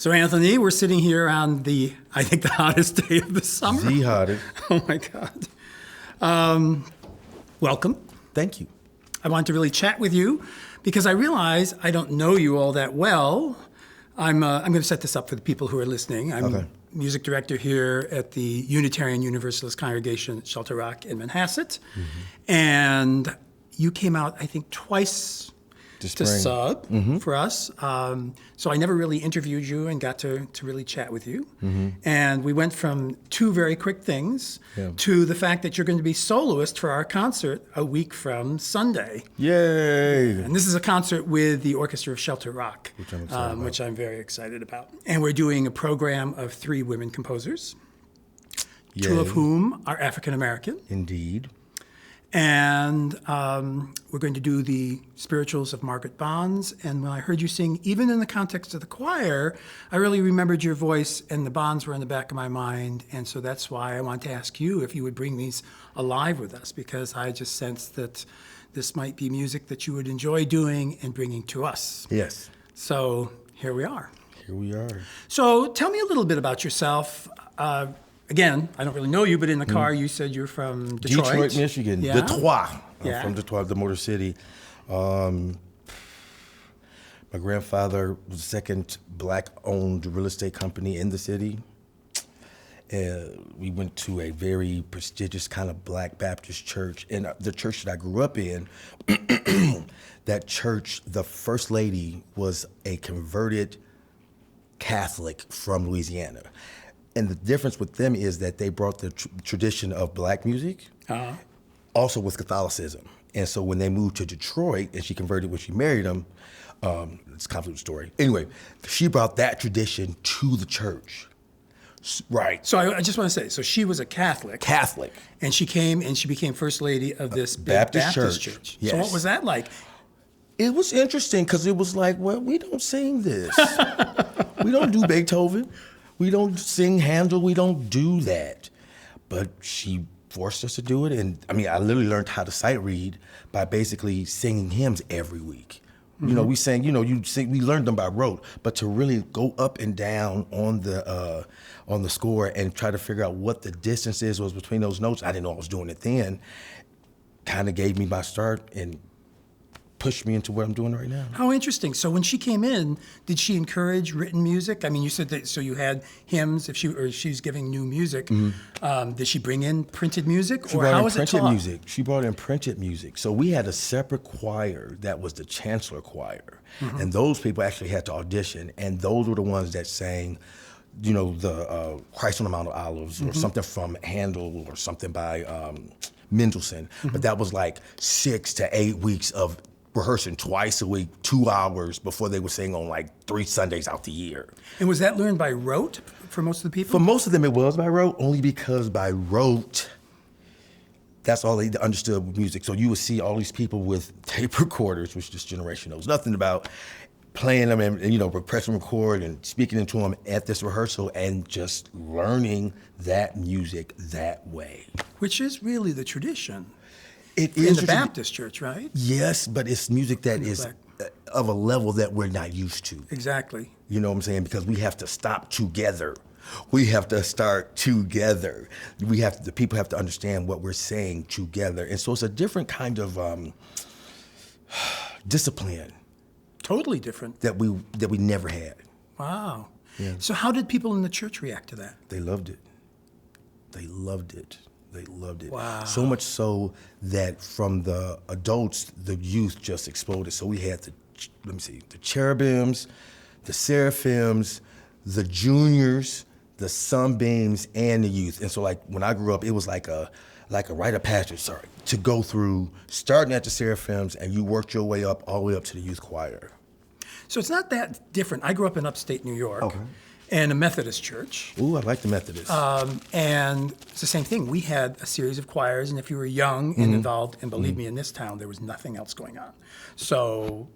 So, Anthony, we're sitting here on I think, the hottest day of the summer. The hottest. Oh, my God. Welcome. Thank you. I wanted to really chat with you because I realize I don't know you all that well. I'm going to set this up for the people who are listening. I'm music director here at the Unitarian Universalist Congregation at Shelter Rock in Manhasset. Mm-hmm. And you came out, I think, twice to sub for us. So I never really interviewed you and got to really chat with you. Mm-hmm. And we went from two very quick things to the fact that you're going to be soloist for our concert a week from Sunday. Yay! And this is a concert with the Orchestra of Shelter Rock, which I'm very excited about. And we're doing a program of 3 women composers, Yay. 2 of whom are African American. Indeed. And we're going to do the spirituals of Margaret Bonds. And when I heard you sing, even in the context of the choir, I really remembered your voice, and the Bonds were in the back of my mind. And so that's why I wanted to ask you if you would bring these alive with us, because I just sensed that this might be music that you would enjoy doing and bringing to us. Yes. So here we are. Here we are. So tell me a little bit about yourself. Again, I don't really know you, but in the car you said you're from Detroit. Detroit, Michigan. Yeah. Detroit. I'm from Detroit, the Motor City. My grandfather was the second black-owned real estate company in the city. We went to a very prestigious kind of Black Baptist church. And the church that I grew up in, that church, the first lady was a converted Catholic from Louisiana. And the difference with them is that they brought the tradition of black music, also with Catholicism. And so when they moved to Detroit, and she converted when she married him, it's a convoluted story. Anyway, she brought that tradition to the church. Right. So I just want to say, so she was a Catholic. And she came and she became First Lady of this big Baptist church. Yes. So what was that like? It was interesting because it was like, well, we don't sing this. We don't do Beethoven. We don't sing Handel. We don't do that. But she forced us to do it. And I mean, I literally learned how to sight read by basically singing hymns every week. Mm-hmm. You know, we sang, we learned them by rote, but to really go up and down on the score and try to figure out what the distances was between those notes, I didn't know I was doing it then, kind of gave me my start and pushed me into what I'm doing right now. How interesting. So when she came in, did she encourage written music? I mean, you said that, so you had hymns, she's giving new music. Mm-hmm. Did she bring in printed music? She brought in printed music. She brought in printed music. So we had a separate choir that was the Chancellor Choir. Mm-hmm. And those people actually had to audition. And those were the ones that sang, the Christ on the Mount of Olives, or something from Handel, or something by Mendelssohn. Mm-hmm. But that was like 6 to 8 weeks of rehearsing twice a week, 2 hours, before they would sing on like 3 Sundays out the year. And was that learned by rote for most of the people? For most of them, it was by rote, only because by rote, that's all they understood with music. So you would see all these people with tape recorders, which this generation knows nothing about, playing them and pressing record and speaking into them at this rehearsal and just learning that music that way. Which is really the tradition. It in is the Baptist church, right? Yes, but it's music that is of a level that we're not used to. Exactly. You know what I'm saying? Because we have to stop together. We have to start together. The people have to understand what we're saying together. And so it's a different kind of discipline. Totally different. That we never had. Wow. Yeah. So how did people in the church react to that? They loved it. They loved it. They loved it. Wow. So much so that from the adults, the youth just exploded. So we had the cherubims, the seraphims, the juniors, the sunbeams, and the youth. And so like when I grew up, it was like a rite of passage, to go through starting at the seraphims, and you worked your way up all the way up to the youth choir. So it's not that different. I grew up in upstate New York. And a Methodist church. Ooh, I like the Methodists. And it's the same thing. We had a series of choirs, and if you were young and involved, and believe me, in this town, there was nothing else going on. So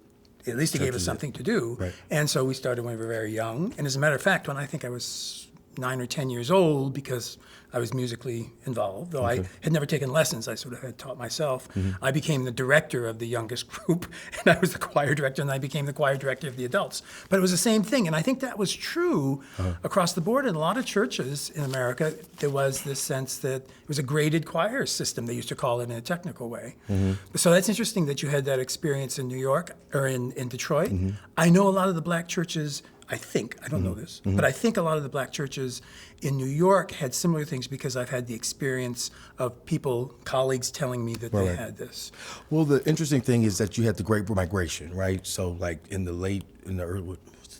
at least it gave us something to do. Right. And so we started when we were very young. And as a matter of fact, when I think I was 9 or 10 years old because I was musically involved, though I had never taken lessons. I sort of had taught myself. I became the director of the youngest group, and I was the choir director, and I became the choir director of the adults. But it was the same thing, and I think that was true across the board. In a lot of churches in America, there was this sense that it was a graded choir system, they used to call it in a technical way. So that's interesting that you had that experience in New York, or in Detroit. I know a lot of the black churches, I don't know this, but I think a lot of the black churches in New York had similar things because I've had the experience of people, colleagues telling me that they had this. Well, the interesting thing is that you had the Great Migration, right? So like in the early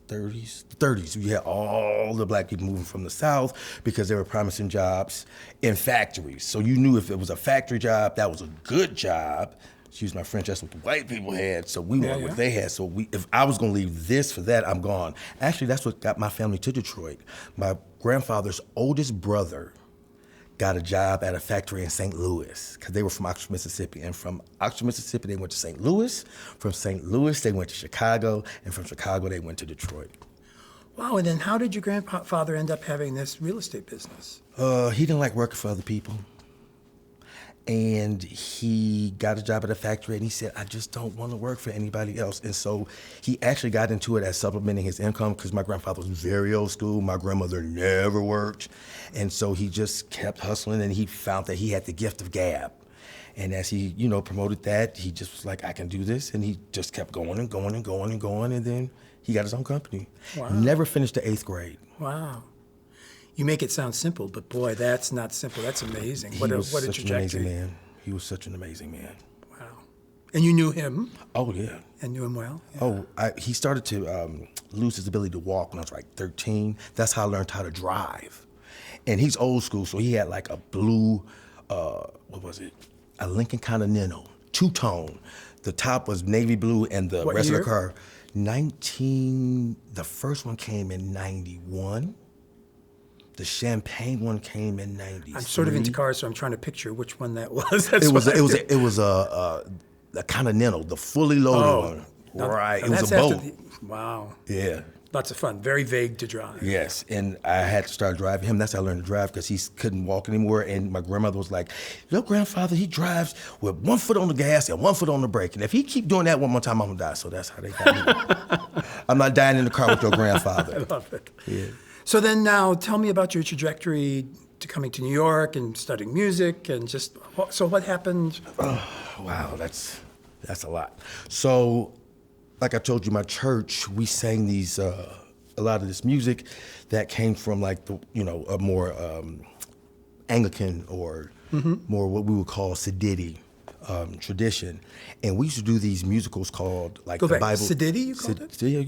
30s, you had all the black people moving from the South because they were promising jobs in factories. So you knew if it was a factory job, that was a good job. Excuse my French, that's what the white people had, so we want what they had. So if I was gonna leave this for that, I'm gone. Actually, that's what got my family to Detroit. My grandfather's oldest brother got a job at a factory in St. Louis, because they were from Oxford, Mississippi. And from Oxford, Mississippi, they went to St. Louis. From St. Louis, they went to Chicago. And from Chicago, they went to Detroit. Wow, and then how did your grandfather end up having this real estate business? He didn't like working for other people. And he got a job at a factory, and he said, I just don't want to work for anybody else. And so he actually got into it as supplementing his income, because my grandfather was very old school. My grandmother never worked. And so he just kept hustling, and he found that he had the gift of gab. And as he, promoted that, he just was like, I can do this. And he just kept going and going and going and going. And then he got his own company. Wow. Never finished the 8th grade. Wow. You make it sound simple, but boy, that's not simple. That's amazing. What a trajectory. An amazing man. He was such an amazing man. Wow. And you knew him? Oh, yeah. And knew him well? Yeah. Oh, he started to lose his ability to walk when I was like 13. That's how I learned how to drive. And he's old school, so he had like a blue, a Lincoln Continental, two-tone. The top was navy blue, and the rest of the car, the first one came in 91. The champagne one came in 93. I'm sort of into cars, so I'm trying to picture which one that was. It was a Continental, the fully loaded one. Right. It was a boat. Wow. Yeah. Lots of fun. Very vague to drive. Yes, and I had to start driving him. That's how I learned to drive, because he couldn't walk anymore. And my grandmother was like, your grandfather, he drives with one foot on the gas and one foot on the brake. And if he keep doing that one more time, I'm going to die. So that's how they got me. I'm not dying in the car with your grandfather. I love it. Yeah. So then now tell me about your trajectory to coming to New York and studying music, and so what happened? Wow, that's a lot. So, like I told you, my church, we sang these, a lot of this music that came from like a more Anglican or more what we would call Sediti tradition. And we used to do these musicals called like the Bible. Sediti, you called it? Yeah,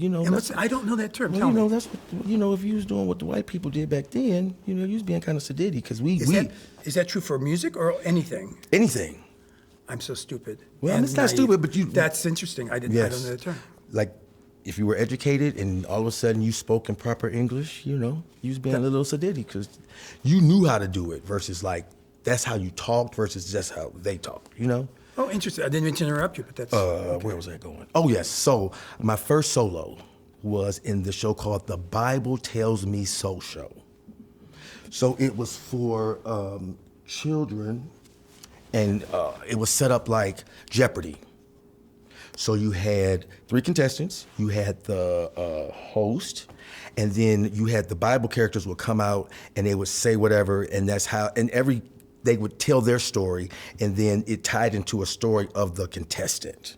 I don't know that term. Well, that's what, if you was doing what the white people did back then, you was being kind of Sediti, because Is that true for music or anything? Anything. I'm so stupid. Well, it's not stupid, but That's interesting. I don't know that term. Like, if you were educated and all of a sudden you spoke in proper English, you was being a little Sediti, because you knew how to do it, versus like, that's how you talked versus just how they talked, Oh, interesting. I didn't mean to interrupt you, but that's... okay. Where was I going? Oh, yes. So my first solo was in the show called The Bible Tells Me So Show. So it was for children, and it was set up like Jeopardy. So you had 3 contestants, you had the host, and then you had the Bible characters would come out and they would say whatever, and that's how, they would tell their story, and then it tied into a story of the contestant.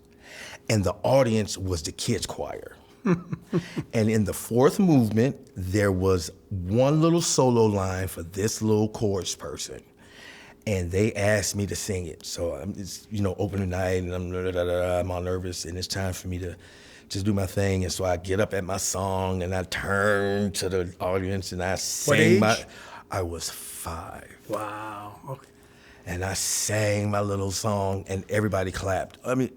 And the audience was the kids' choir. And in the 4th movement, there was one little solo line for this little chorus person. And they asked me to sing it. So it's, opening night, and I'm all nervous, and it's time for me to just do my thing. And so I get up at my song, and I turn to the audience, and I sang I was 5. Wow. Okay. And I sang my little song, and everybody clapped. And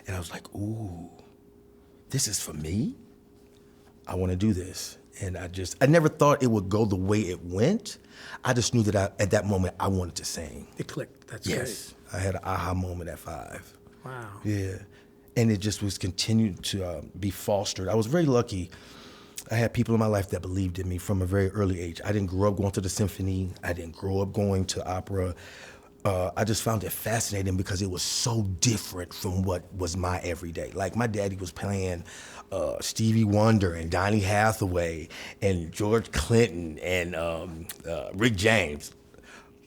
I was like, ooh, this is for me? I want to do this. And I never thought it would go the way it went. I just knew that at that moment, I wanted to sing. It clicked. That's yes. Great. I had an aha moment at 5. Wow. Yeah. And it just was continued to be fostered. I was very lucky. I had people in my life that believed in me from a very early age. I didn't grow up going to the symphony. I didn't grow up going to opera. I just found it fascinating because it was so different from what was my everyday. Like my daddy was playing Stevie Wonder and Donny Hathaway and George Clinton and Rick James,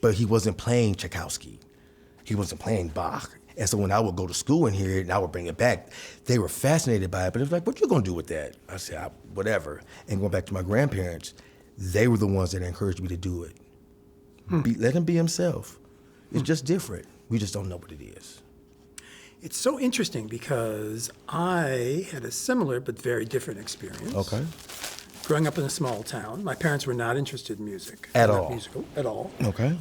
but he wasn't playing Tchaikovsky. He wasn't playing Bach. And so when I would go to school and hear it and I would bring it back, they were fascinated by it, but it was like, what you gonna do with that? I said, whatever. And going back to my grandparents, they were the ones that encouraged me to do it. Let him be himself. It's just different. We just don't know what it is. It's so interesting because I had a similar but very different experience. Okay. Growing up in a small town, my parents were not interested in music. At Not all? musical, at all. Okay.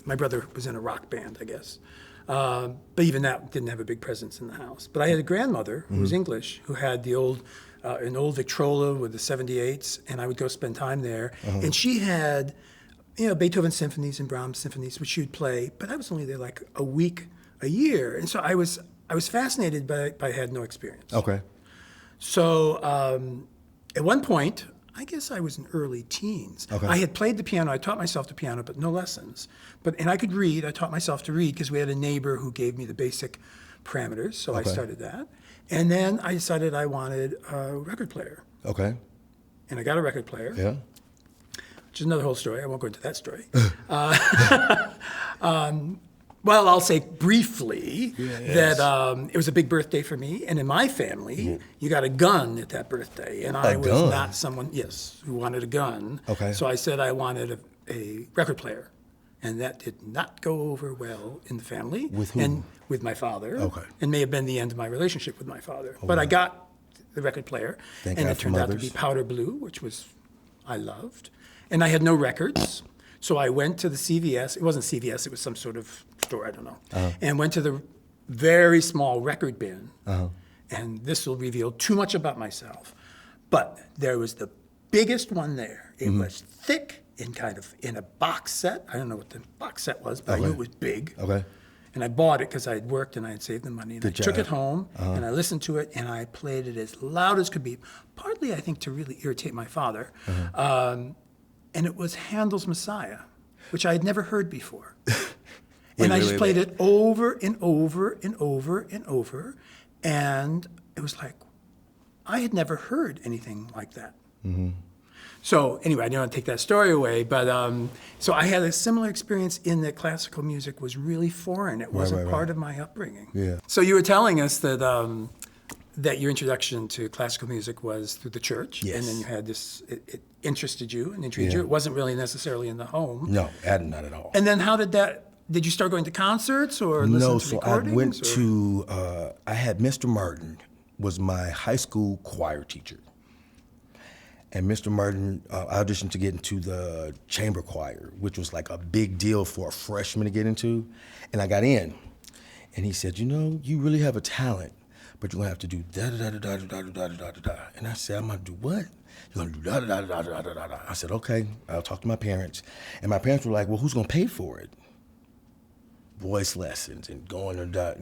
My brother was in a rock band, I guess. But even that didn't have a big presence in the house. But I had a grandmother who was English, who had an old Victrola with the 78s, and I would go spend time there. And she had, Beethoven symphonies and Brahms symphonies, which she would play, but I was only there like a week, a year. And so I was fascinated, but I had no experience. Okay. So at one point, I guess I was in early teens. Okay. I had played the piano. I taught myself the piano, but no lessons. And I could read. I taught myself to read because we had a neighbor who gave me the basic parameters. So I started that. And then I decided I wanted a record player. Okay. And I got a record player. Yeah. Which is another whole story. I won't go into that story. Well, I'll say briefly that it was a big birthday for me. And in my family, you got a gun at that birthday. And I was gun? not someone, who wanted a gun. Okay. So I said I wanted a record player. And that did not go over well in the family. With whom? And with my father. Okay. And may have been the end of my relationship with my father. But I got the record player. Thank and God it for turned out to mothers. be powder blue, which I loved. And I had no records. So I went to the CVS. It wasn't CVS. It was some sort of store. I don't know. And went to the very small record bin. And this will reveal too much about myself. But there was the biggest one there. It was thick and kind of in a box set. I don't know what the box set was, but I knew it was big. Okay. And I bought it because I had worked and I had saved the money. And Good I took job. it home and I listened to it and I played it as loud as could be, partly I think to really irritate my father. And it was Handel's Messiah, which I had never heard before. And I just played it over and over and over and over. And it was like, I had never heard anything like that. So anyway, I don't want to take that story away, but so I had a similar experience in that classical music was really foreign. It wasn't part of my upbringing. Yeah. So you were telling us that that your introduction to classical music was through the church, Yes. and then you had this. It interested you and intrigued you. It wasn't really necessarily in the home. No, not at all. And then how did that? Did you start going to concerts or listen No, to so I recordings? went or? to, I had Mr. Martin was my high school choir teacher. And Mr. Martin auditioned to get into the chamber choir, which was like a big deal for a freshman to get into. And I got in. And he said, you really have a talent, but you're gonna have to do da-da-da-da-da-da-da-da-da-da. And I said, I'm gonna do what? You're gonna do da-da-da-da-da-da-da-da. I said, okay, I'll talk to my parents. And my parents were like, well, who's gonna pay for it? Voice lessons and going to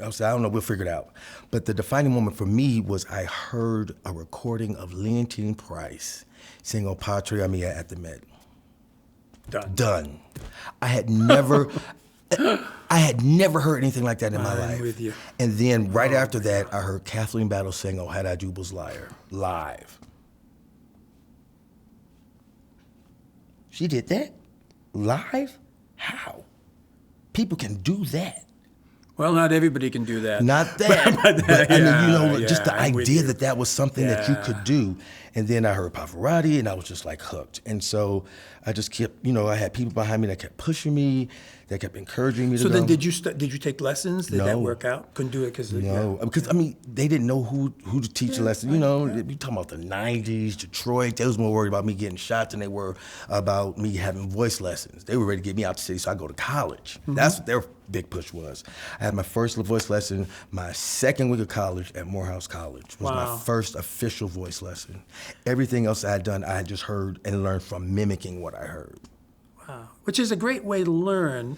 I said, I don't know, we'll figure it out. But the defining moment for me was I heard a recording of Leontine Price sing O Patria Mia at the Met. Done. I had never heard anything like that in my life. I'm with you. And then right after that, I heard Kathleen Battle sing O Had I Jubal's Lyre live. She did that? Live? How? People can do that. Well, not everybody can do that. Not that. But, I mean, just the I'm with idea you. that was something that you could do. And then I heard Pavarotti, and I was just like hooked. And so I just kept, I had people behind me that kept pushing me, that kept encouraging me to So go. then did you take lessons? Did that No. work out? Couldn't do it because No, because they didn't know who to teach a lesson. You talking about the 90s, Detroit, they was more worried about me getting shot than they were about me having voice lessons. They were ready to get me out the city so I go to college. That's what their big push was. I had my first voice lesson my second week of college at Morehouse College. Was my first official voice lesson. Everything else I had done, I had just heard and learned from mimicking what I heard. Wow. Which is a great way to learn.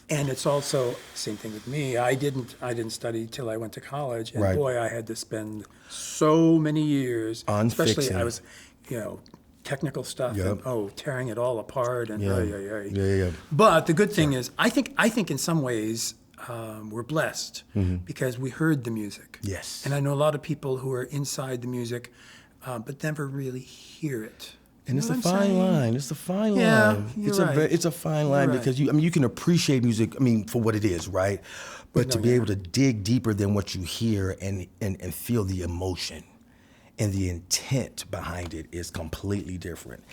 And it's also, same thing with me, I didn't study till I went to college. And Right. boy, I had to spend So many years. On Especially fixing. I was, technical stuff and tearing it all apart and Yeah. But the good thing is, I think in some ways we're blessed because we heard the music. Yes. And I know a lot of people who are inside the music, but never really hear it. And it's a what I'm fine saying? line. It's a fine Yeah, line. you're It's right. it's a fine line You're because right. you can appreciate music. For what it is, right? But to be able to dig deeper than what you hear and feel the emotion and the intent behind it is completely different.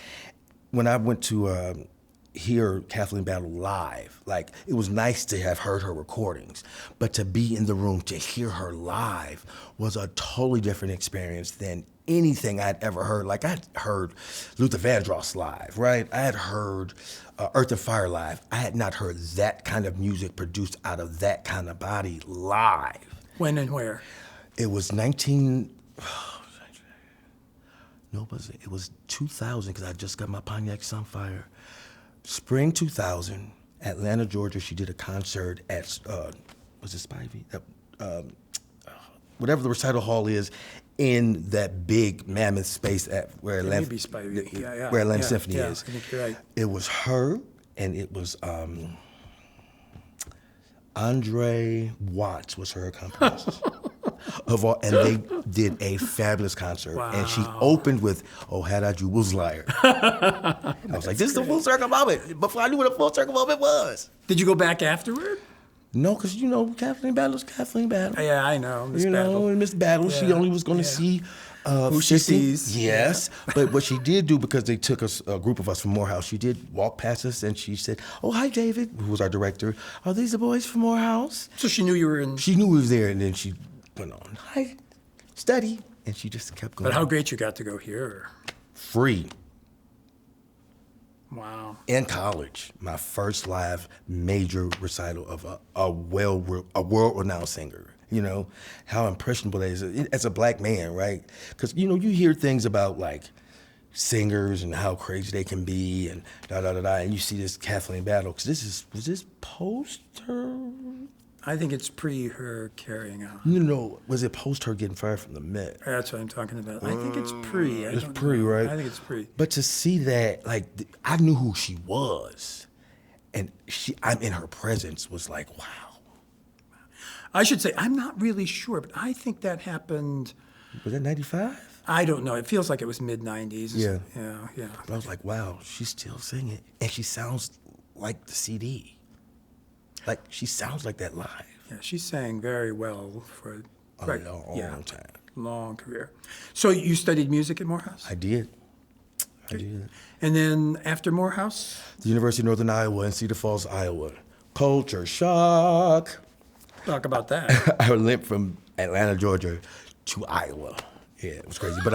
When I went to hear Kathleen Battle live, like, it was nice to have heard her recordings, but to be in the room to hear her live was a totally different experience than anything I'd ever heard. Like, I'd heard Luther Vandross live, right? I had heard Earth and Fire live. I had not heard that kind of music produced out of that kind of body live. When and where? It was it was 2000, because I just got my Pontiac Sunfire. Spring 2000, Atlanta, Georgia. She did a concert at, was it Spivey? Whatever the recital hall is, in that big mammoth space where Atlanta, Maybe Spivey. where Atlanta Symphony is. I think you're right. It was her, and it was Andre Watts was her accompanist. And they did a fabulous concert. Wow. And she opened with "Oh, Had I You Was Liar." I was like, this is the full circle moment. Before I knew what a full circle moment was. Did you go back afterward? No, because Kathleen Battle's Kathleen Battle. Yeah, I know. Miss And Miss Battle, she Yeah, only was going to see who she 50. sees. Yes, but what she did do, because they took us, a group of us from Morehouse, she did walk past us and she said, "Oh, hi, David," who was our director. "Are these the boys from Morehouse?" So she knew you were in. She knew we was there, and then she went on, "Hi, study," and she just kept going. But how great you got to go here. Free. Wow. In college, my first live major recital of a world-renowned singer. How impressionable that is as a black man, right? Because you hear things about like singers and how crazy they can be and and you see this Kathleen Battle. Because was this post her? I think it's pre her carrying on. No, was it post her getting fired from the Met? That's what I'm talking about. I think it's pre. It's pre, right? I think it's pre. But to see that, like, I knew who she was, and I'm in her presence was like, wow. I should say, I'm not really sure, but I think that happened. Was that 95? I don't know. It feels like it was mid-90s. Yeah. Yeah. But I was like, wow, she's still singing, and she sounds like the CD. Like, she sounds like that live. Yeah, she sang very well for A long time. Long career. So you studied music at Morehouse? I did. And And then after Morehouse? the University of Northern Iowa in Cedar Falls, Iowa. Culture shock. Talk about that. I went from Atlanta, Georgia to Iowa. Yeah, it was crazy. But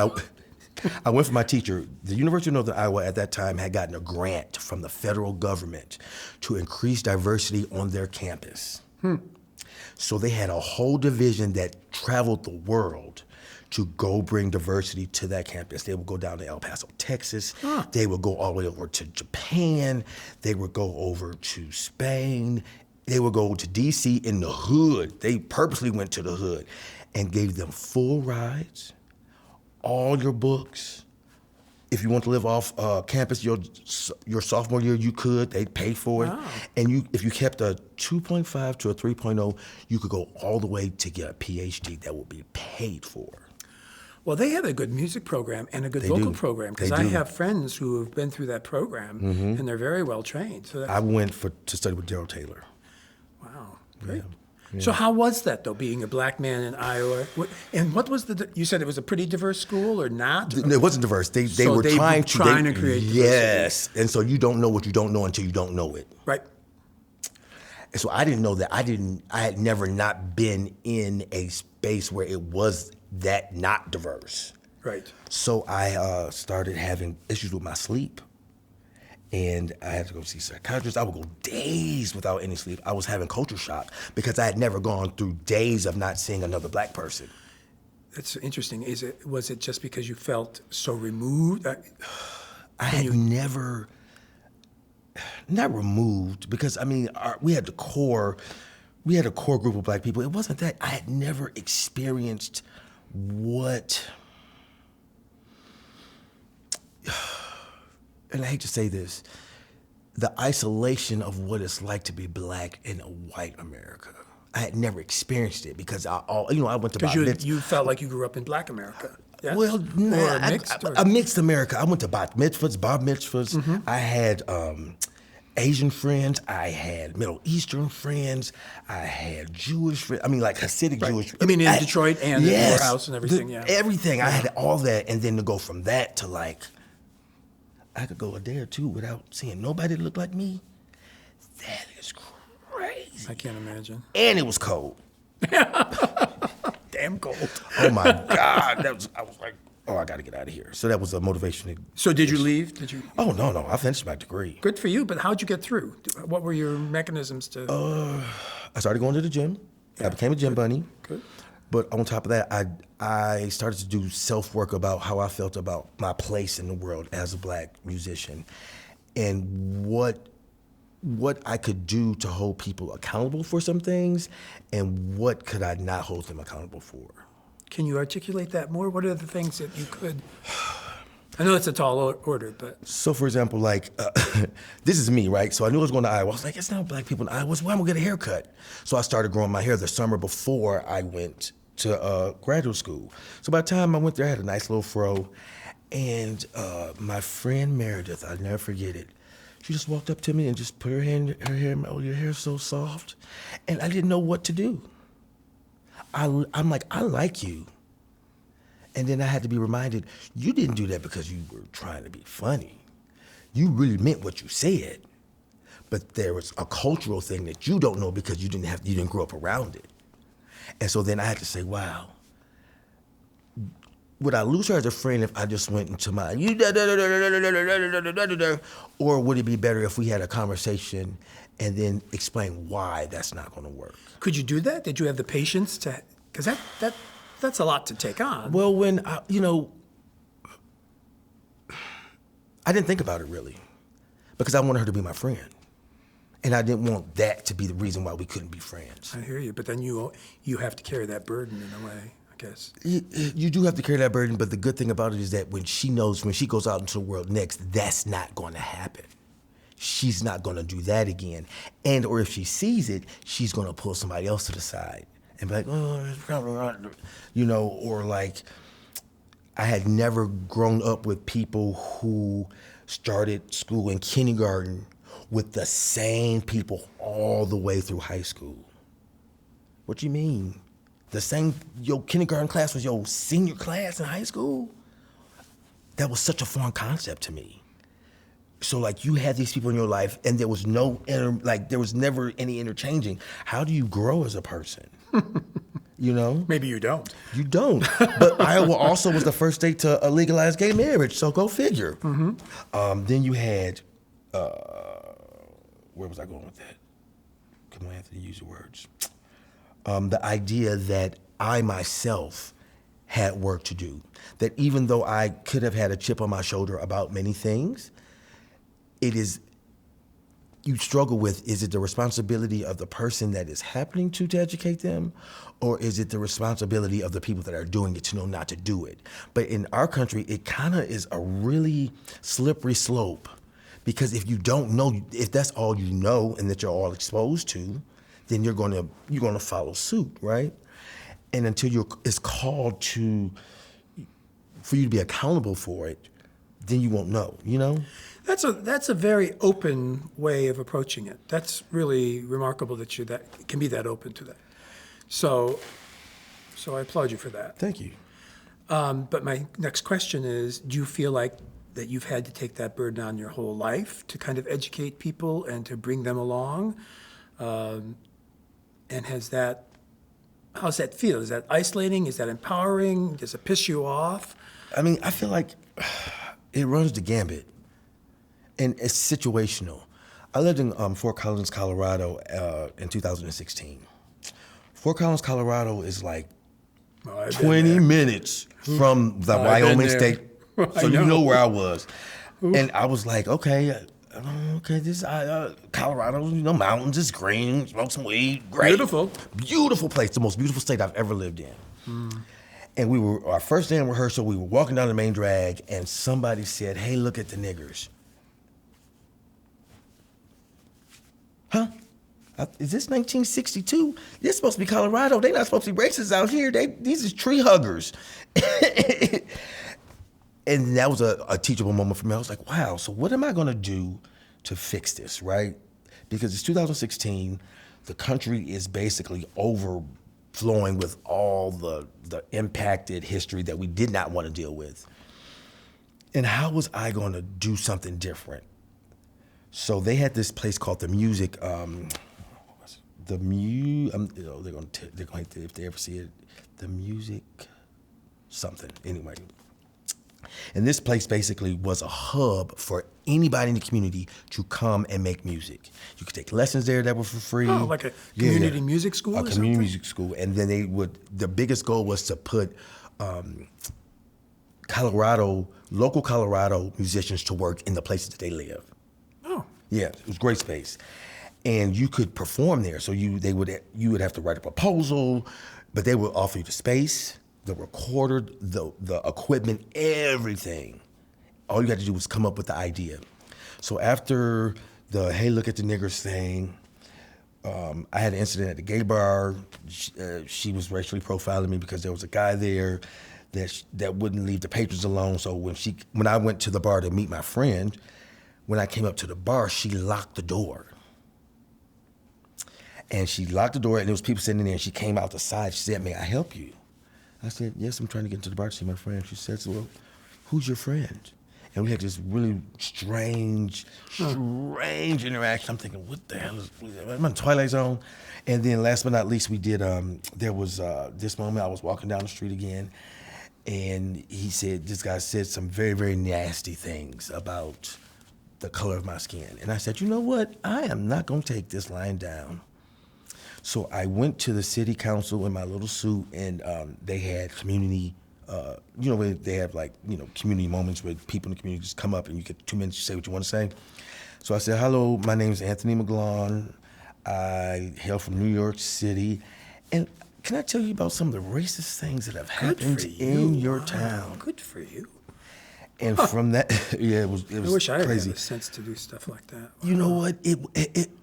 I went for my teacher. The University of Northern Iowa at that time had gotten a grant from the federal government to increase diversity on their campus. So they had a whole division that traveled the world to go bring diversity to that campus. They would go down to El Paso, Texas. They would go all the way over to Japan. They would go over to Spain. They would go to D.C. in the hood. They purposely went to the hood and gave them full rides, all your books. If you want to live off campus your sophomore year, you could. They paid for it. Wow. And if you kept a 2.5 to a 3.0, you could go all the way to get a PhD that would be paid for. Well, they have a good music program and a good vocal program because They I do. have friends who have been through that program and they're very well trained. So I went to study with Daryl Taylor. wow, great. So how was that though, being a black man in Iowa? And what was you said it was a pretty diverse school or not? It wasn't diverse. They So were they trying were trying to create diversity. Yes, and so you don't know what you don't know until you don't know it. Right. And so I didn't know that. I had never not been in a space where it was that not diverse. Right. So I started having issues with my sleep. And I had to go see a psychiatrist. I would go days without any sleep. I was having culture shock because I had never gone through days of not seeing another black person. That's interesting. Was it just because you felt so removed? I had never, not removed, because I mean, we had a core group of black people. It wasn't that. I had never experienced what, and I hate to say this, the isolation of what it's like to be black in a white America. I had never experienced it because I went to Because you felt like you grew up in black America. Yeah? Well, Or mixed? a mixed America. I went to bar mitzvahs. Mm-hmm. I had Asian friends. I had Middle Eastern friends. I had Jewish friends. I mean, like Hasidic Jewish. I mean, in Detroit and in your house and everything, everything. I had all that, and then to go from that to like, I could go a day or two without seeing nobody that looked like me. That is crazy. I can't imagine. And it was cold. Damn cold. Oh my God. I was like, oh, I got to get out of here. So that was a motivation. So did you leave? Did you? Oh, no. I finished my degree. Good for you, but how'd you get through? What were your mechanisms to? I started going to the gym. I became a gym bunny. Good. But on top of that, I started to do self-work about how I felt about my place in the world as a black musician and what I could do to hold people accountable for some things and what could I not hold them accountable for. Can you articulate that more? What are the things that you could? I know it's a tall order, but. So, for example, like, this is me, right? So I knew I was going to Iowa. I was like, it's not black people in Iowa. So why am I going to get a haircut? So I started growing my hair the summer before I went to graduate school. So by the time I went there, I had a nice little fro. And my friend Meredith, I'll never forget it, she just walked up to me and just put her hand in her hair. Oh, your hair's so soft. And I didn't know what to do. I'm like, I like you. And then I had to be reminded, you didn't do that because you were trying to be funny. You really meant what you said. But there was a cultural thing that you don't know because you didn't grow up around it. And so then I had to say, wow, would I lose her as a friend if I just went into my, or would it be better if we had a conversation and then explain why that's not going to work? Could you do that? Did you have the patience to? Because that's a lot to take on. Well, when I didn't think about it really, because I wanted her to be my friend, and I didn't want that to be the reason why we couldn't be friends. I hear you, but then you have to carry that burden in a way, I guess. You do have to carry that burden, but the good thing about it is that when she goes out into the world next, that's not going to happen. She's not going to do that again, or if she sees it, she's going to pull somebody else to the side and be like, oh, it's probably right, or like, I had never grown up with people who started school in kindergarten with the same people all the way through high school. What do you mean? The same, your kindergarten class was your senior class in high school? That was such a foreign concept to me. So like you had these people in your life and there was there was never any interchanging. How do you grow as a person? Maybe you don't. You don't. But Iowa also was the first state to legalize gay marriage, so go figure. Mm-hmm. Then you had, where was I going with that? Come on, Anthony, use your words. The idea that I myself had work to do. That even though I could have had a chip on my shoulder about many things, you struggle with, is it the responsibility of the person that is happening to educate them, or is it the responsibility of the people that are doing it to know not to do it? But in our country, it kind of is a really slippery slope, because if you don't know, if that's all you know and that you're all exposed to, then you're gonna follow suit, right? And until it's called for you to be accountable for it, then you won't know, That's a very open way of approaching it. That's really remarkable that you can be that open to that. So I applaud you for that. Thank you. But my next question is, do you feel like that you've had to take that burden on your whole life to kind of educate people and to bring them along? And how's that feel? Is that isolating? Is that empowering? Does it piss you off? I mean, I feel like it runs the gambit. And it's situational. I lived in Fort Collins, Colorado in 2016. Fort Collins, Colorado is like 20 minutes from the Wyoming State. So you know where I was. Oof. And I was like, okay, this Colorado, mountains, it's green, smoke some weed, great. Beautiful. Beautiful place, the most beautiful state I've ever lived in. And our first day in rehearsal, we were walking down the main drag, and somebody said, "Hey, look at the niggers." Huh? Is this 1962? This is supposed to be Colorado. They're not supposed to be racist out here. These is tree huggers. And that was a teachable moment for me. I was like, wow, so what am I gonna do to fix this, right? Because it's 2016, the country is basically overflowing with all the impacted history that we did not want to deal with. And how was I gonna do something different? So they had this place called the Music, they're gonna hate it if they ever see it, the Music something, anyway. And this place basically was a hub for anybody in the community to come and make music. You could take lessons there that were for free. Oh, like a community music school or something? A community music school. And then the biggest goal was to put local Colorado musicians to work in the places that they live. Oh. Yeah, it was a great space. And you could perform there. So you would have to write a proposal, but they would offer you the space, the recorder, the equipment, everything. All you had to do was come up with the idea. So after the "Hey, look at the niggers" thing, I had an incident at the gay bar. She was racially profiling me because there was a guy there that wouldn't leave the patrons alone. So when I went to the bar to meet my friend, when I came up to the bar, she locked the door. And she locked the door, and there was people sitting in there, and she came out the side. She said, "May I help you?" I said, "Yes, I'm trying to get into the bar to see my friend." She said, "Well, who's your friend?" And we had this really strange interaction. I'm thinking, what the hell I'm in Twilight Zone. And then last but not least, we did, there was this moment, I was walking down the street again, and this guy said some very, very nasty things about the color of my skin. And I said, you know what? I am not gonna take this lying down. So I went to the city council in my little suit, and they had community, where they have community moments where people in the community just come up and you get 2 minutes to say what you want to say. So I said, "Hello, my name is Anthony McGlaun. I hail from New York City. And can I tell you about some of the racist things that have happened in your town?" Good for you. And from that, yeah, it was I wish I had crazy. the sense to do stuff like that. You know what?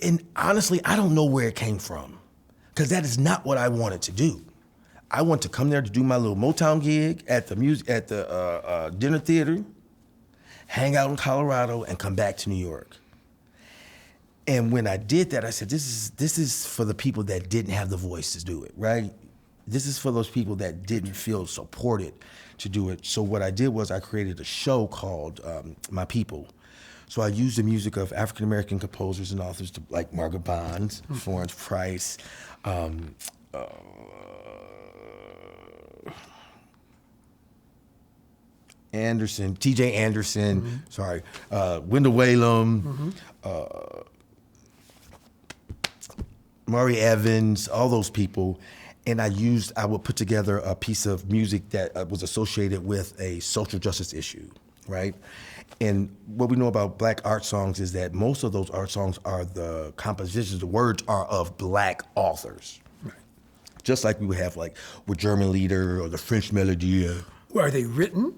And honestly, I don't know where it came from, because that is not what I wanted to do. I want to come there to do my little Motown gig at the dinner theater, hang out in Colorado, and come back to New York. And when I did that, I said, this is for the people that didn't have the voice to do it, right? This is for those people that didn't feel supported to do it. So what I did was I created a show called My People. So I used the music of African-American composers and authors like Margaret Bonds, Florence Price, Anderson, T.J. Anderson, Wendell Whalum, Maury Evans, all those people. And I would put together a piece of music that was associated with a social justice issue, right? And what we know about Black art songs is that most of those art songs are the compositions, the words are of Black authors. Right. Just like we would have with German Lieder or the French Melodie. Well, are they written?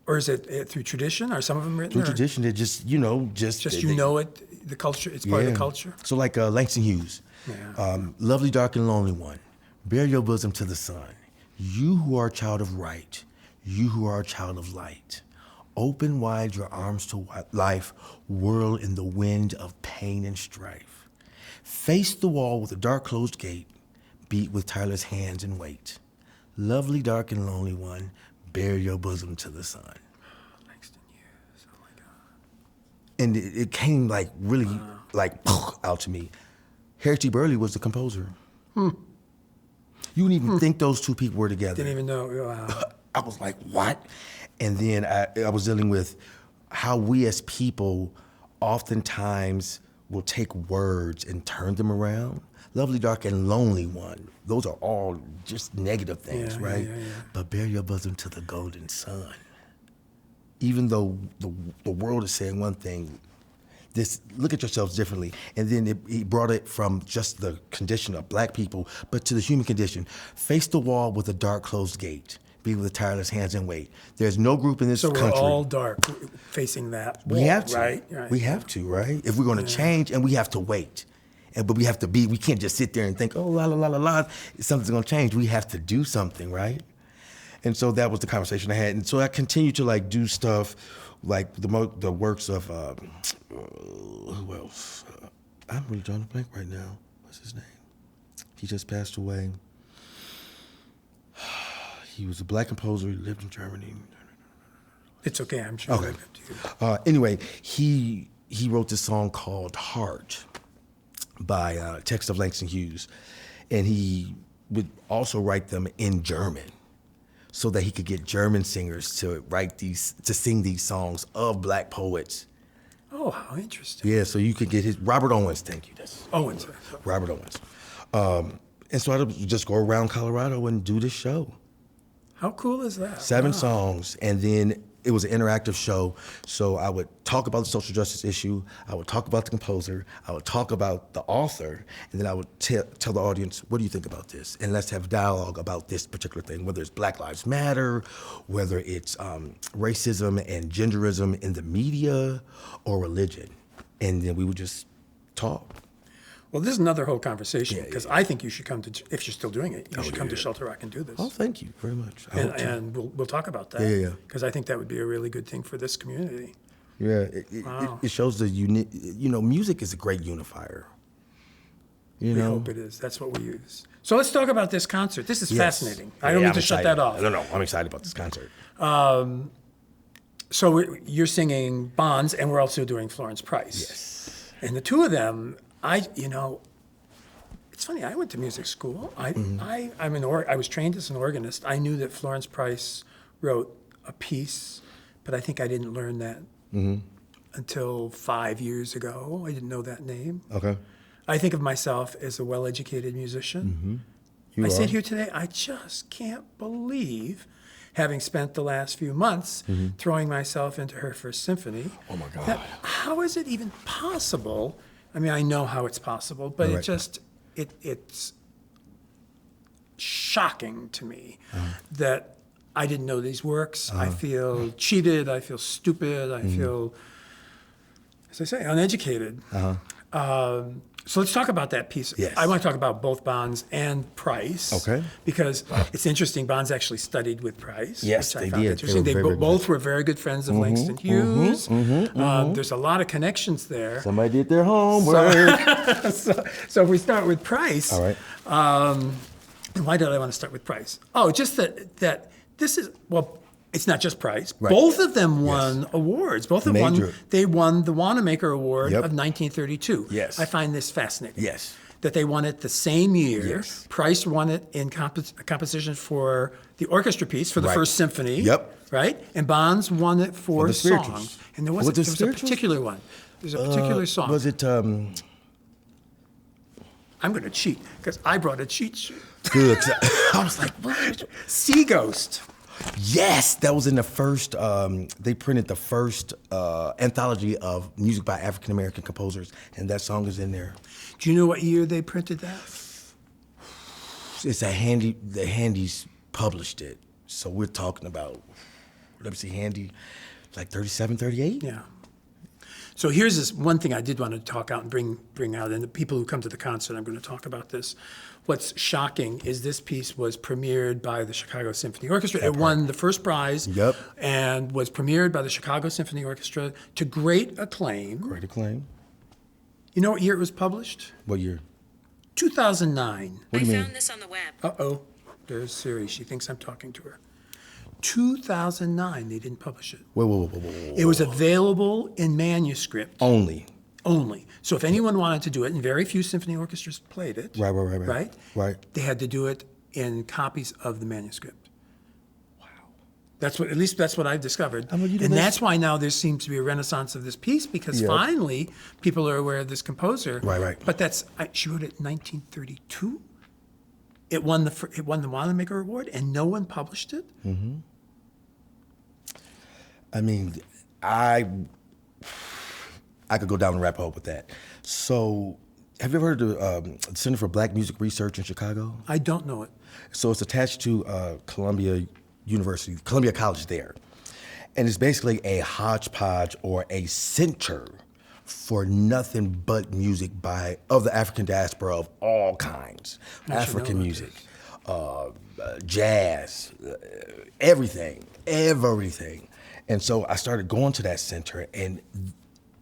Or is it through tradition? Are some of them written? Through tradition, they're just the culture, it's part of the culture? So Langston Hughes, lovely, dark, and lonely one, bear your bosom to the sun. You who are a child of right, you who are a child of light. Open wide your arms to life, whirl in the wind of pain and strife. Face the wall with a dark closed gate, beat with tireless hands and wait. Lovely, dark, and lonely one, bear your bosom to the sun. Langston Hughes, oh my God. And it came really out to me. Harry T. Burley was the composer. You wouldn't even think those two people were together. Didn't even know. Wow. I was like, what? And then I was dealing with how we as people oftentimes will take words and turn them around. Lovely, dark, and lonely one. Those are all just negative things, right? Yeah. But bear your bosom to the golden sun. Even though the world is saying one thing, look at yourselves differently. And then he brought it from just the condition of Black people, but to the human condition. Face the wall with a dark closed gate. Godspeed with the tireless hands and wait. There's no group in this So we're country. all dark facing that wall, We have to. right? We have to, right? If we're going to change, and we have to wait. But we have to be, we can't just sit there and think, oh, la, la, la, la, la, something's going to change. We have to do something, right? And so that was the conversation I had. And so I continued to like do stuff like the works of, who else? I'm really drawing a blank right now. What's his name? He just passed away. He was a black composer. He lived in Germany. It's okay, I'm sure. Okay. Okay. Anyway, he wrote this song called Heart by text of Langston Hughes. And he would also write them in German so that he could get German singers to sing these songs of black poets. Oh, how interesting. Yeah, so you could get Robert Owens, thank you. Owens. Robert Owens. And so I would just go around Colorado and do this show. How cool is that? 7 songs, and then it was an interactive show. So I would talk about the social justice issue, I would talk about the composer, I would talk about the author, and then I would tell the audience, what do you think about this? And let's have dialogue about this particular thing, whether it's Black Lives Matter, whether it's racism and genderism in the media, or religion. And then we would just talk. Well, this is another whole conversation, because I think you should come to, if you're still doing it, you should come to Shelter Rock and do this. Oh, thank you very much. And we'll talk about that. Yeah. Because I think that would be a really good thing for this community. Yeah, it shows music is a great unifier. We hope it is. That's what we use. So let's talk about this concert. This is fascinating. I don't need to shut that off. No, I'm excited about this concert. So you're singing Bonds, and we're also doing Florence Price. Yes. And the two of them, it's funny, I went to music school. I was trained as an organist. I knew that Florence Price wrote a piece, but I think I didn't learn that until 5 years ago. I didn't know that name. Okay. I think of myself as a well-educated musician. You I are. sit here today, I just can't believe, having spent the last few months throwing myself into her first symphony. Oh my God. that how is it even possible? I mean, I know how it's possible, but Right. it's shocking to me that I didn't know these works. I feel cheated. I feel stupid. I feel, as I say, uneducated. So let's talk about that piece. Yes. I want to talk about both Bonds and Price. Okay. Because it's interesting. Bonds actually studied with Price. Yes, which I they found did. Interesting. They They, were very both were very good friends of Langston Hughes. There's a lot of connections there. Somebody did their homework. So if we start with Price. All right. And why did I want to start with Price? Oh, just that this is, well, it's not just Price. Right. Both of them won awards. Both of them Major. they won the Wanamaker Award Yep. of 1932. Yes. I find this fascinating. Yes. That they won it the same year. Yes. Price won it in composition for the orchestra piece for the Right. first symphony. Yep. Right? And Bonds won it for the spirituals. songs. And there was Was it a spirituals? particular one. There's a particular song. Was it I'm going to cheat because I brought a cheat sheet. good? I was like, what? Sea Ghost. Yes, that was in the first. They printed the first anthology of music by African American composers, and that song is in there. Do you know what year they printed that? It's a Handy. The Handy's published it, so we're talking about. Let me see, Handy, like 37, 38. Yeah. So here's this one thing I did want to talk out and bring out, and the people who come to the concert, I'm going to talk about this. What's shocking is this piece was premiered by the Chicago Symphony Orchestra. It won the first prize. Yep. And was premiered by the Chicago Symphony Orchestra to great acclaim. Great acclaim. You know what year it was published? What year? 2009. What do you mean? Found this on the web. Uh-oh. There's Siri. She thinks I'm talking to her. 2009, they didn't publish it. Whoa. It was available in manuscript Only. only. So if anyone wanted to do it, and very few symphony orchestras played it, Right. they had to do it in copies of the manuscript. Wow. At least that's what I've discovered. I mean, And that's why now there seems to be a renaissance of this piece, because Yep. finally people are aware of this composer. Right. But she wrote it in 1932. It won the Wanamaker Award, and no one published it. I mean, I could go down the rabbit hole with that. So, have you ever heard of the Center for Black Music Research in Chicago? I don't know it. So it's attached to Columbia University, Columbia College there. And it's basically a hodgepodge or a center for nothing but music of the African diaspora of all kinds. African music, jazz, everything. And so I started going to that center, and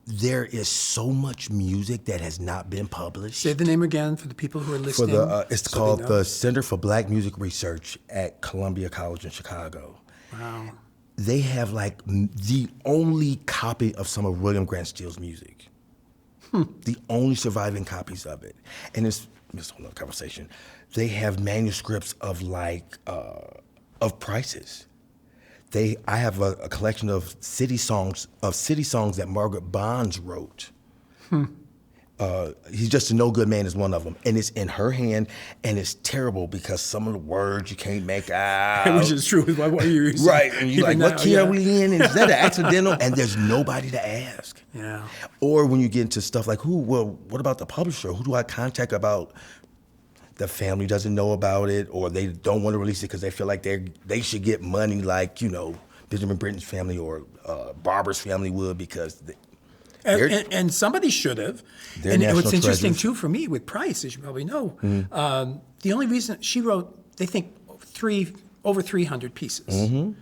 there is so much music that has not been published. Say the name again for the people who are listening. It's called the Center for Black Music Research at Columbia College in Chicago. Wow. They have like the only copy of some of William Grant Still's music. The only surviving copies of it. And it's a whole other conversation. They have manuscripts of of Price's. I have a collection of city songs that Margaret Bonds wrote. He's Just a No Good Man is one of them, and it's in her hand, and it's terrible because some of the words you can't make out. Which is true with what you're saying. Right, and you're like, what key are we in? And is that an accidental? And there's nobody to ask. Yeah. Or when you get into stuff like, what about the publisher? Who do I contact about? The family doesn't know about it, or they don't want to release it because they feel like they should get money like, Benjamin Britten's family or Barbara's family would, because and somebody should have. And what's interesting too for me with Price, as you probably know, the only reason she wrote, they think over 300 pieces,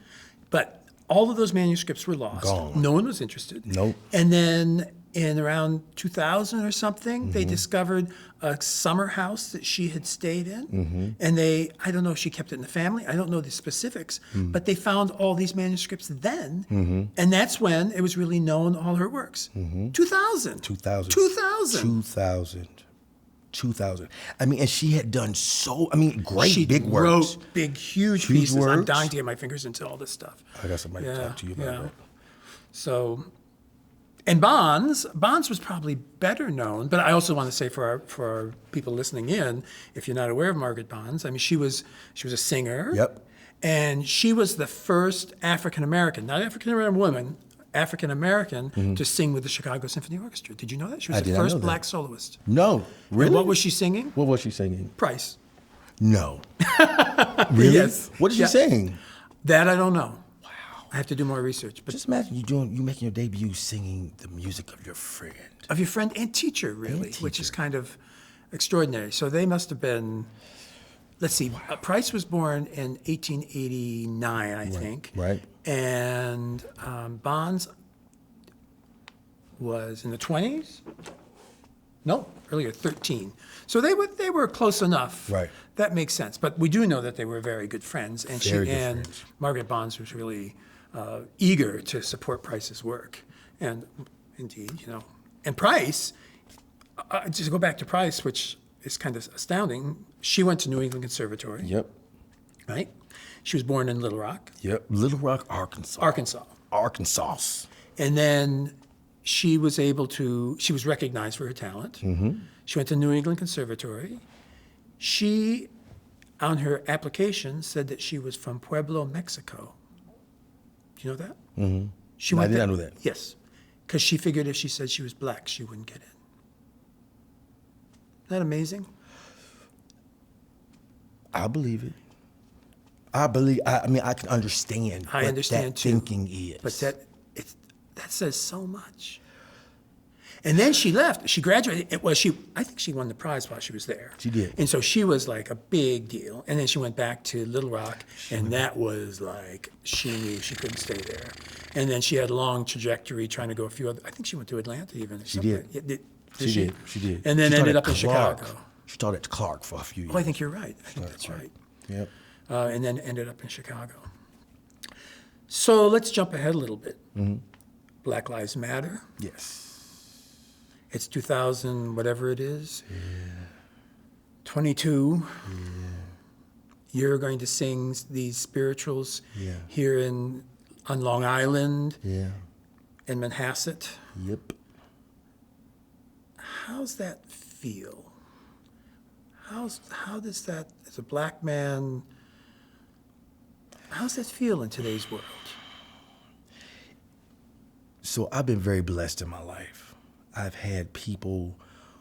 but all of those manuscripts were lost. Gone. No one was interested. Nope. And then in around 2000 or something, they discovered a summer house that she had stayed in. And I don't know if she kept it in the family, I don't know the specifics, but they found all these manuscripts then. And that's when it was really known, all her works. 2000. 2000. I mean, and she had done great big works. She wrote big, huge pieces. Works. I'm dying to get my fingers into all this stuff. I guess I might talk to you about that. So, and Bonds was probably better known, but I also want to say for our people listening in, if you're not aware of Margaret Bonds, I mean, she was a singer. Yep. And she was the first African-American, not African-American woman, African-American to sing with the Chicago Symphony Orchestra. Did you know that? She was the first black soloist. No, really? And what was she singing? What was she singing? Price. No. Really? Yes. What did she sing? That I don't know. I have to do more research. But just imagine you making your debut singing the music of your friend. Of your friend and teacher, really, which is kind of extraordinary. So they must have been, let's see, Price was born in 1889, I think. Right. And Bonds was in the 20s? No, earlier, 13. So they were close enough. Right. That makes sense. But we do know that they were very good friends. And friends. Margaret Bonds was really eager to support Price's work. And indeed, and Price, just to go back to Price, which is kind of astounding, she went to New England Conservatory. Yep. Right? She was born in Little Rock. Yep, Little Rock, Arkansas. And then she was recognized for her talent. She went to New England Conservatory. She, on her application, said that she was from Pueblo, Mexico. Do you know that? I did not know that. Yes, because she figured if she said she was black, she wouldn't get in. Isn't that amazing? I believe it. I can understand what that too, thinking is. But that says so much. And then she left. She graduated. I think she won the prize while she was there. She did. And so she was like a big deal. And then she went back to Little Rock, and that was like, she knew she couldn't stay there. And then she had a long trajectory trying to go a few other, I think she went to Atlanta even. She did. She did. And then ended up in Chicago. She taught at Clark for a few years. Oh, I think you're right. I think that's right. Yep. And then ended up in Chicago. So let's jump ahead a little bit. Black Lives Matter. Yes. It's 2000, whatever it is. Yeah. 22. Yeah. You're going to sing these spirituals here on Long Island. Yeah. In Manhasset. Yep. How's that feel? How does that, as a black man, how's that feel in today's world? So I've been very blessed in my life. I've had people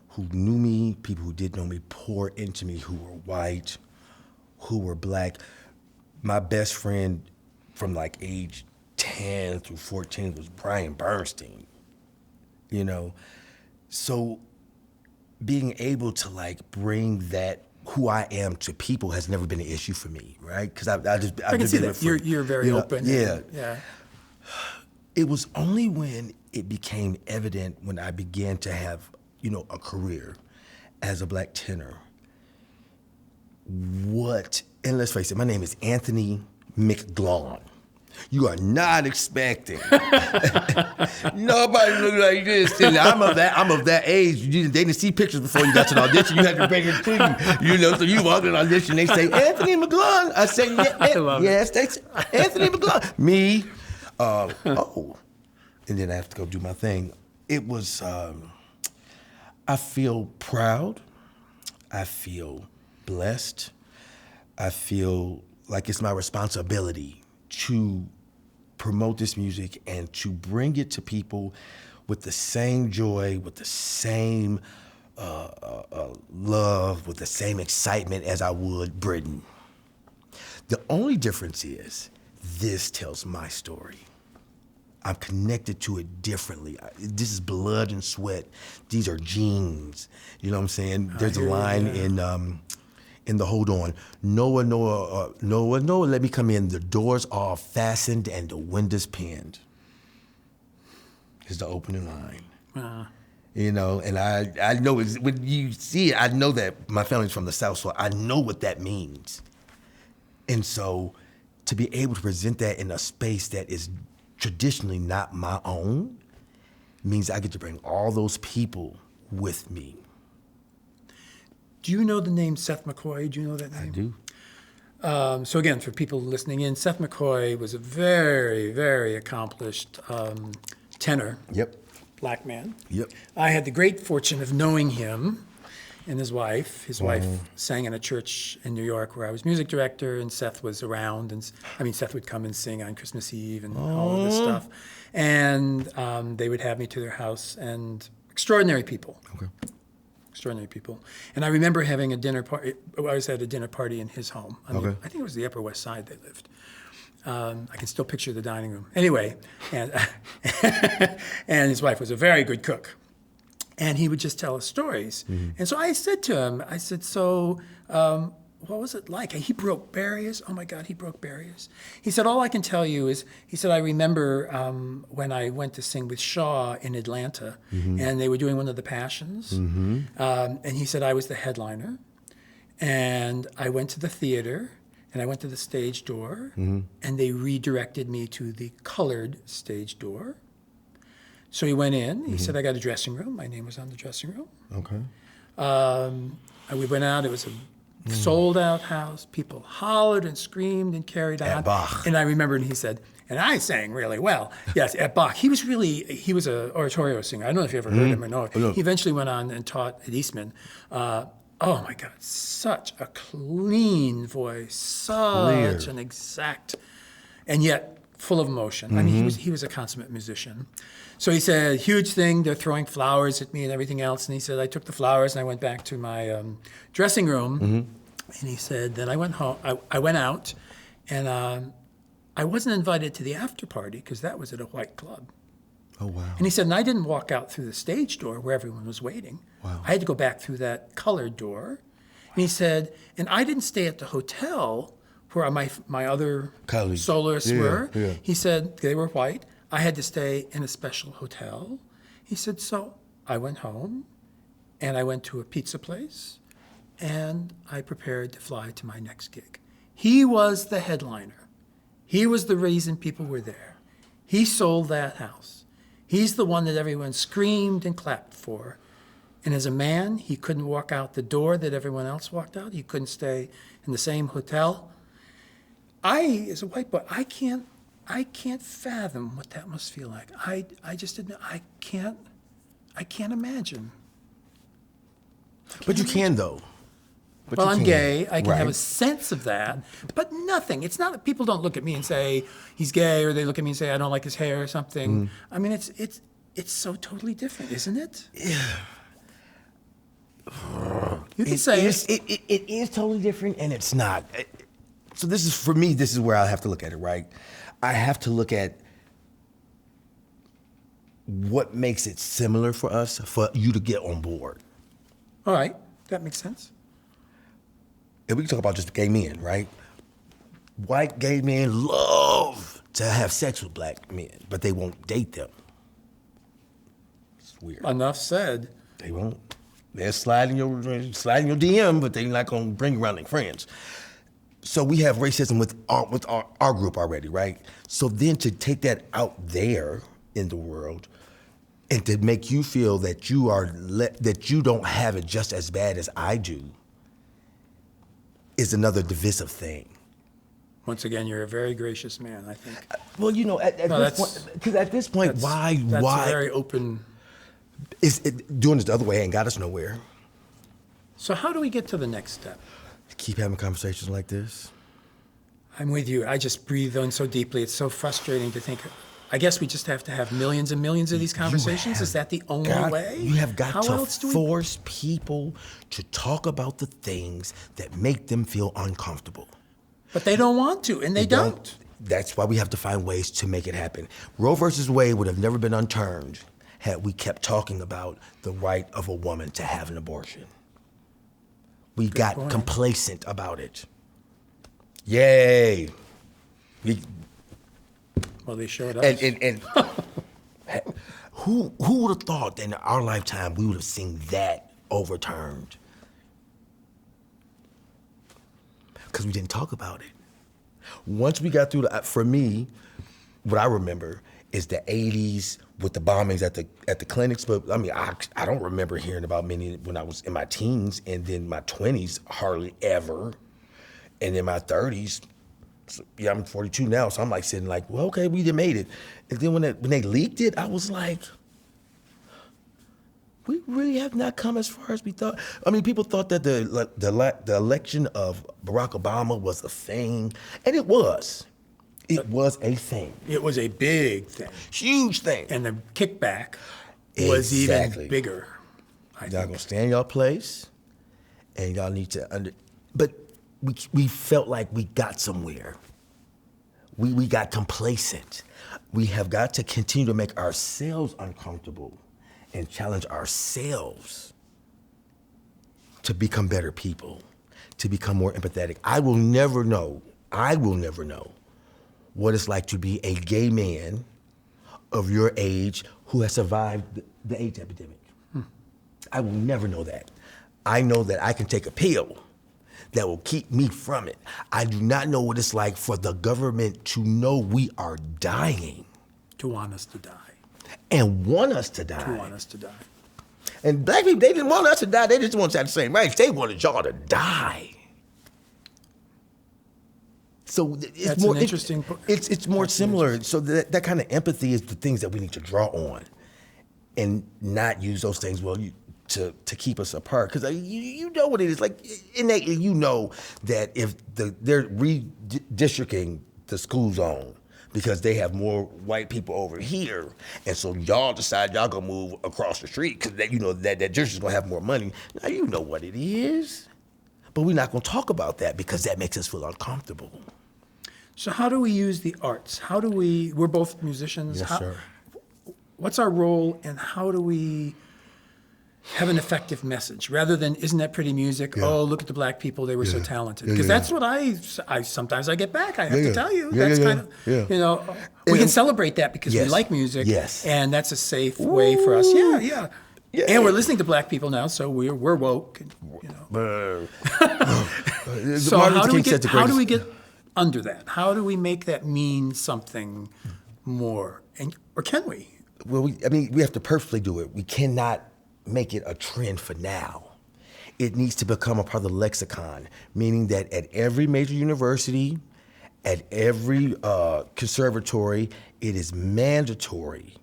who knew me, people who didn't know me, pour into me, who were white, who were black. My best friend from like age 10 through 14 was Brian Bernstein, you know? So being able to like bring that who I am to people has never been an issue for me, right? Because I can see that. You're very open. Yeah. Yeah. It was only when it became evident when I began to have, you know, a career as a black tenor. And let's face it, my name is Anthony McGlaun. You are not expecting nobody look like this. And I'm of that age. They didn't see pictures before you got to the audition. You had to bring it to you, you know. So you walk in the audition, they say Anthony McGlaun. I say yes. They say Anthony McGlaun. Me. And then I have to go do my thing. It was. I feel proud. I feel blessed. I feel like it's my responsibility to promote this music and to bring it to people with the same joy, with the same love, with the same excitement as I would Britain. The only difference is this tells my story. I'm connected to it differently. This is blood and sweat. These are genes. You know what I'm saying? There's a line in the Hold On. Noah, let me come in. The doors are fastened and the windows pinned. Is the opening line. You know, and I know when you see it, I know that my family's from the South, so I know what that means. And so to be able to present that in a space that is traditionally not my own means I get to bring all those people with me. Do you know the name Seth McCoy? Do you know that name? I do. So again, for people listening in, Seth McCoy was a very, very accomplished tenor. Yep. Black man. Yep. I had the great fortune of knowing him and his wife. His wife sang in a church in New York where I was music director, and Seth was around. And Seth would come and sing on Christmas Eve and all of this stuff. And they would have me to their house, and extraordinary people. Okay. Extraordinary people. And I remember having a dinner party. I was at a dinner party in his home. I think it was the Upper West Side they lived. I can still picture the dining room. Anyway, and his wife was a very good cook. And he would just tell us stories. Mm-hmm. And so I said to him, so what was it like? He broke barriers. Oh my God, he broke barriers. He said, all I can tell you is, I remember when I went to sing with Shaw in Atlanta, and they were doing one of the Passions. And he said, I was the headliner. And I went to the theater, and I went to the stage door, and they redirected me to the colored stage door. So he went in. He said, I got a dressing room. My name was on the dressing room. Okay. And we went out. It was a sold-out house. People hollered and screamed and carried on. At Bach. And I remembered he said, and I sang really well. Yes, at Bach. He was an oratorio singer. I don't know if you ever heard him or know. Oh, no. He eventually went on and taught at Eastman. Oh my God, such a clean voice, such an exact, and yet full of emotion. I mean, he was a consummate musician. So he said, huge thing, they're throwing flowers at me and everything else. And he said, I took the flowers and I went back to my dressing room. And he said, then I went home, I went out, and I wasn't invited to the after party because that was at a white club. Oh, wow. And he said, and I didn't walk out through the stage door where everyone was waiting. Wow. I had to go back through that colored door. And he said, and I didn't stay at the hotel where my other colleagues, soloists were. Yeah. He said, they were white. I had to stay in a special hotel. He said, so I went home, and I went to a pizza place, and I prepared to fly to my next gig. He was the headliner. He was the reason people were there. He sold that house. He's the one that everyone screamed and clapped for. And as a man, he couldn't walk out the door that everyone else walked out. He couldn't stay in the same hotel. As a white boy, I can't fathom what that must feel like. I just didn't. I can't imagine. But you can, though. Well, I'm gay. I can have a sense of that, but nothing. It's not that people don't look at me and say he's gay, or they look at me and say I don't like his hair or something. I mean, it's so totally different, isn't it? Yeah. You can say it is totally different, and it's not. So this is, for me, this is where I have to look at it, right? I have to look at what makes it similar for us, for you to get on board. All right, that makes sense. And we can talk about just gay men, right? White gay men love to have sex with black men, but they won't date them. It's weird. Enough said. They won't. They'll slide in your DM, but they're not gonna bring around their friends. So we have racism with our group already, right? So then to take that out there in the world, and to make you feel that that you don't have it just as bad as I do, is another divisive thing. Once again, you're a very gracious man, I think. Well, you know, at this point, why? That's very open. Doing this the other way ain't got us nowhere. So how do we get to the next step? Keep having conversations like this. I'm with you. I just breathe in so deeply. It's so frustrating to think. I guess we just have to have millions and millions of these conversations. Is that the only way? You have got to to force people to talk about the things that make them feel uncomfortable. But they don't want to, and they don't. That's why we have to find ways to make it happen. Roe versus Wade would have never been unturned had we kept talking about the right of a woman to have an abortion. We got complacent about it. Yay. Well, they showed us. And who would have thought that in our lifetime we would have seen that overturned? Because we didn't talk about it. Once we got through for me, what I remember is the 80s with the bombings at the clinics. But I mean, I don't remember hearing about many when I was in my teens, and then my 20s, hardly ever. And in my 30s, yeah, I'm 42 now, so I'm like sitting like, well, okay, we done made it. And then when they leaked it, I was like, we really have not come as far as we thought. I mean, people thought that the election of Barack Obama was a thing, and it was. It was a thing. It was a big thing. Huge thing. And the kickback was even bigger. Y'all gonna stay in y'all place, and y'all need to But we felt like we got somewhere. We got complacent. We have got to continue to make ourselves uncomfortable and challenge ourselves to become better people, to become more empathetic. I will never know what it's like to be a gay man of your age who has survived the AIDS epidemic. I will never know that. I know that I can take a pill that will keep me from it. I do not know what it's like for the government to know we are dying. To want us to die. And want us to die. To want us to die. And black people, they didn't want us to die, they just wanted to have the same rights. They wanted y'all to die. So it's more interesting. It's more similar. So that kind of empathy is the things that we need to draw on, and not use those things to keep us apart. Because you know what it is like innately. You know that if they're redistricting the school zone because they have more white people over here, and so y'all decide y'all gonna move across the street because you know that district's gonna have more money. Now you know what it is, but we're not gonna talk about that because that makes us feel uncomfortable. So how do we use the arts? We're both musicians. Yes, sir. What's our role, and how do we have an effective message rather than, isn't that pretty music? Yeah. Oh, look at the black people, they were so talented. Because that's what I sometimes I get back, I have to tell you. That's kind of, you know, we can celebrate that because we like music. Yes. And that's a safe way for us. Yeah. And we're listening to black people now, so we're woke. You know. So how do we get under that? How do we make that mean something more? Or can we? Well, we have to purposely do it. We cannot make it a trend for now. It needs to become a part of the lexicon, meaning that at every major university, at every conservatory, it is mandatory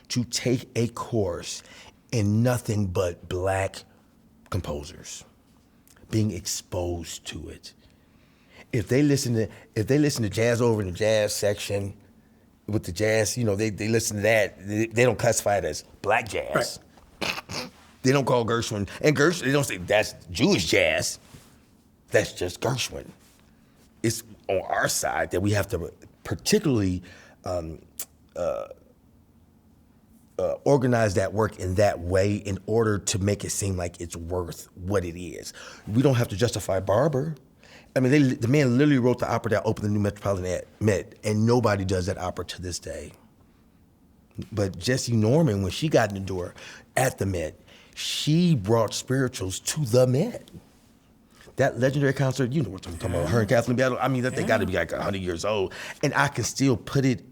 to take a course in nothing but black composers, being exposed to it. If they listen to jazz over in the jazz section, with the jazz, you know, they listen to that. They don't classify it as black jazz. Right. They don't call Gershwin, and Gershwin, they don't say that's Jewish jazz. That's just Gershwin. it's on our side that we have to particularly organize that work in that way in order to make it seem like it's worth what it is. We don't have to justify Barber. I mean, the man literally wrote the opera that opened the new Metropolitan Met, and nobody does that opera to this day. But Jessie Norman, when she got in the door at the Met, she brought spirituals to the Met. That legendary concert, you know what I'm talking about, her and Kathleen Battle, I mean, that they got to be like 100 years old. And I can still put it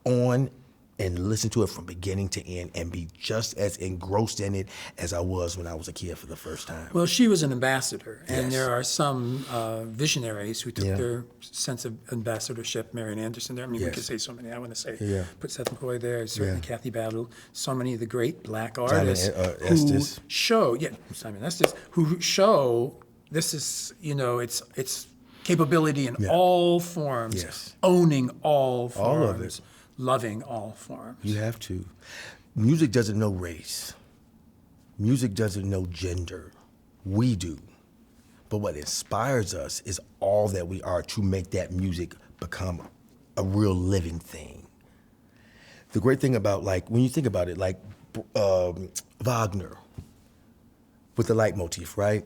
on and listen to it from beginning to end and be just as engrossed in it as I was when I was a kid for the first time. Well, she was an ambassador, and Yes. there are some visionaries who took their sense of ambassadorship. Marian Anderson there. I mean, we Yes. could say so many. I want to say, Put Seth McCoy there, certainly Yeah. Kathy Battle, so many of the great black Simon artists who Estes. show, Simon Estes, who show this is, it's capability in all forms, Yes. owning all forms, All of it. loving all forms. You have to. Music doesn't know race. Music doesn't know gender. We do. But what inspires us is all that we are to make that music become a real living thing. The great thing about, like, when you think about it, like Wagner with the leitmotif, right?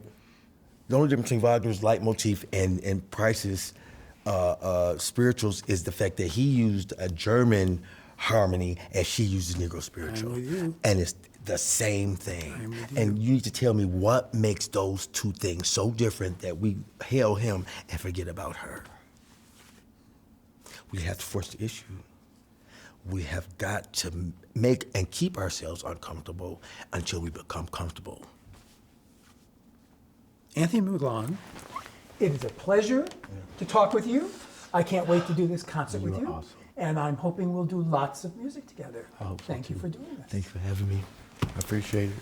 The only difference between Wagner's leitmotif and Price's spirituals is the fact that he used a German harmony and she uses Negro spiritual. I'm with you. And it's the same thing. I'm with you. And you need to tell me what makes those two things so different that we hail him and forget about her. We have to force the issue. We have got to make and keep ourselves uncomfortable until we become comfortable. Anthony McGlaun, it is a pleasure to talk with you. I can't wait to do this concert with You are you. awesome. And I'm hoping we'll do lots of music together. I hope so, Thank you too. for doing this. Thanks for having me. I appreciate it.